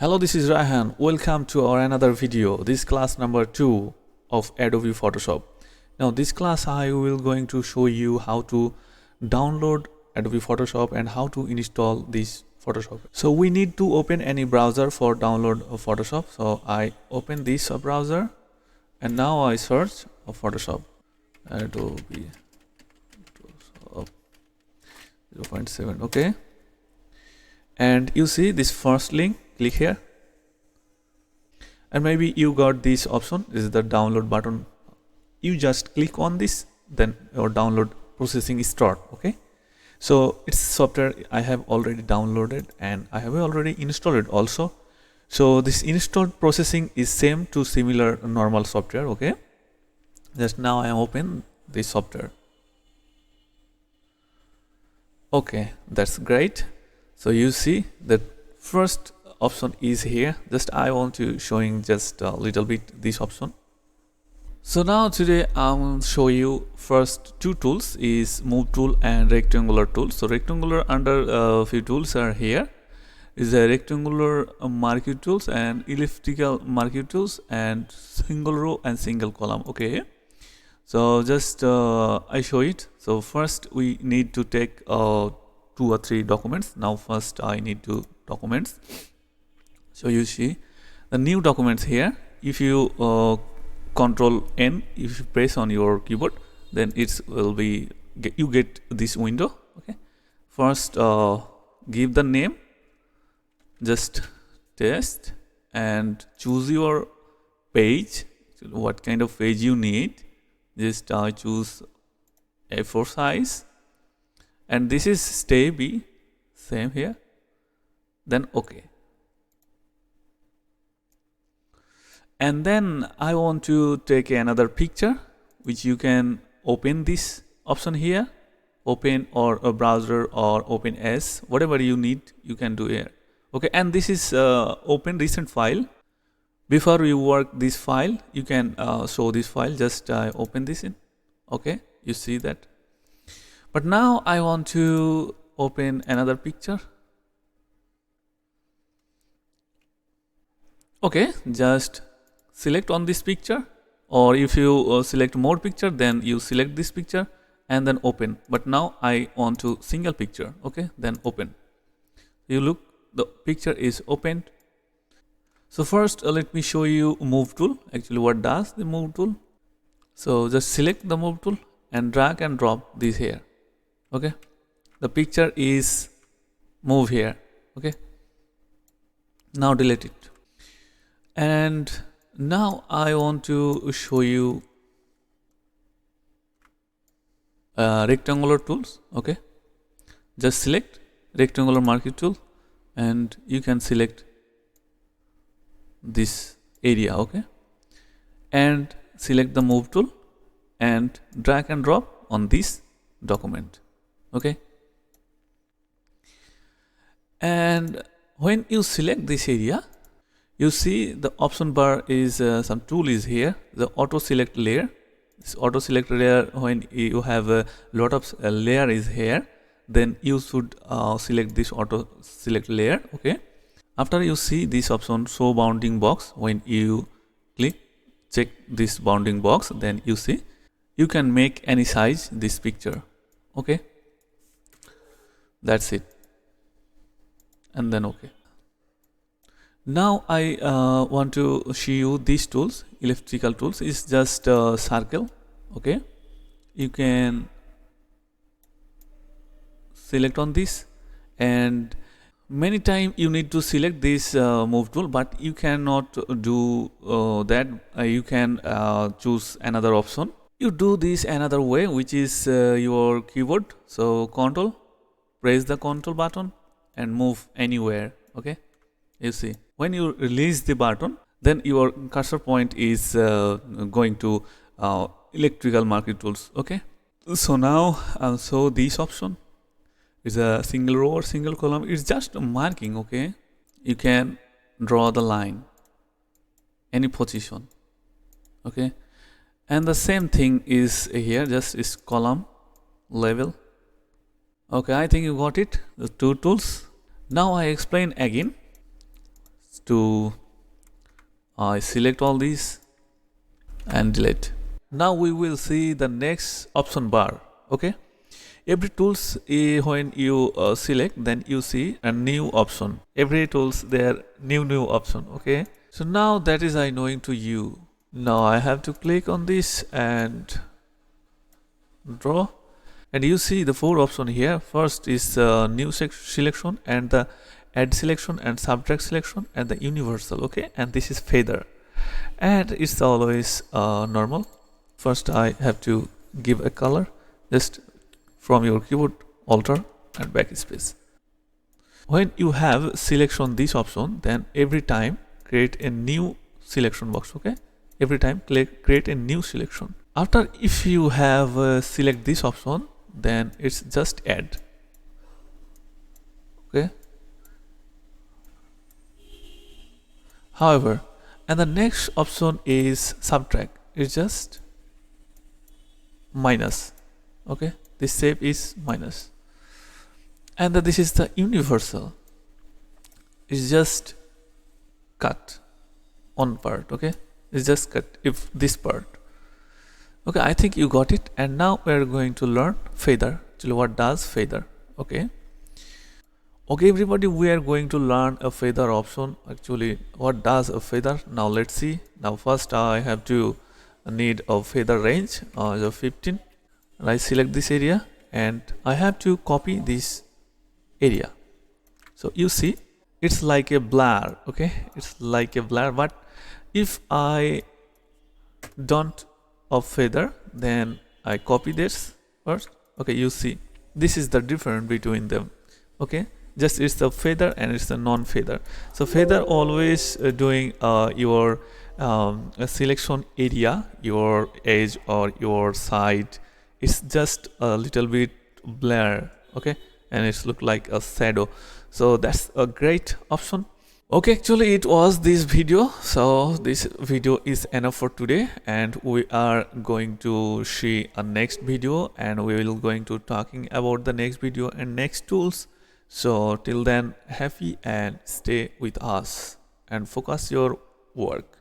Hello, this is Rahan. Welcome to our another video. This class number 2 of Adobe Photoshop. Now this class I will going to show you how to download Adobe Photoshop and how to install this Photoshop. So we need to open any browser for download of Photoshop. So I open this browser and now I search Photoshop. Adobe Photoshop 0.7. Okay. And you see this first link, click here. And maybe you got this option, this is the download button. You just click on this, then your download processing is start. Okay. So it's software I have already downloaded and I have already installed it also. So this installed processing is same to similar normal software. Okay. Just now I am open this software. Okay, that's great. So you see that first option is here. Just I want to showing just a little bit this option. So now today I will show you first two tools is move tool and rectangular tool. So rectangular under a few tools are here. Is a rectangular marquee tools and elliptical marquee tools and single row and single column. Okay. So just I show it. So first we need to take 2 or 3 documents. Now first I need 2 documents. So you see the new documents here. If you Control N, if you press on your keyboard, then it will be you get this window. Okay. First give the name, just test, and choose your page. What kind of page you need? Just choose A4 size. And this is stay B, same here, then OK. And then I want to take another picture, which you can open this option here, open or a browser or open as, whatever you need, you can do here. Okay, and this is open recent file. Before you work this file, you can show this file, just open this in. Okay, you see that. But now I want to open another picture. Okay, just select on this picture, or if you select more picture, then you select this picture and then open. But now I want to single picture. Okay, then open. You look, the picture is opened. So first let me show you move tool. Actually, what does the move tool? So just select the move tool and drag and drop this here. Okay, the picture is move here. Okay, now delete it. And now I want to show you rectangular tools. Okay, just select rectangular marquee tool and you can select this area. Okay, and select the move tool and drag and drop on this document. Okay, and when you select this area, you see the option bar is some tool is here, the auto select layer. This auto select layer, when you have a lot of layer is here, then you should select this auto select layer. Okay, after you see this option show bounding box, when you click check this bounding box, then you see you can make any size this picture. Okay, that's it, and then OK. Now I want to show you these tools. Elliptical tools is just a circle. Okay, you can select on this, and many times you need to select this move tool, but you cannot do that. You can choose another option. You do this another way, which is your keyboard. So Control, press the Control button and move anywhere. Okay, you see when you release the button, then your cursor point is going to electrical marquee tools. Okay, so now so this option is a single row or single column. It's just marking. Okay, you can draw the line any position. Okay, and the same thing is here, just is column level. Okay, I think you got it, the two tools. Now I explain again. to select all these and delete. Now we will see the next option bar. Okay, every tools when you select, then you see a new option. Every tools there new option. Okay, so now that is I knowing to you. Now I have to click on this and draw, and you see the four option here. First is new selection, and the add selection, and subtract selection, and the universal. Okay, and this is feather, and it's always normal. First I have to give a color, just from your keyboard, alter and backspace. When you have selection this option, then every time create a new selection box. Okay, every time create a new selection. After, if you have select this option, then it's just add. Okay, however, and the next option is subtract. It's just minus. Okay, this shape is minus, and this is the universal. It's just cut on part. Okay, it's just cut if this part. Okay, I think you got it. And now we are going to learn feather. Actually, what does feather? Okay, everybody, we are going to learn a feather option. Actually, what does a feather? Now let's see. Now first I have to need a feather range of 15, and I select this area, and I have to copy this area. So you see, it's like a blur. Okay, it's like a blur, but if I don't of feather, then I copy this first. Okay, you see, this is the difference between them. Okay, just it's the feather and it's the non-feather. So feather always doing your selection area, your edge or your side. It's just a little bit blur. Okay, and it's look like a shadow. So that's a great option. Okay, actually it was this video. So this video is enough for today, and we are going to see a next video, and we will going to talking about the next video and next tools. So till then, happy and stay with us and focus your work.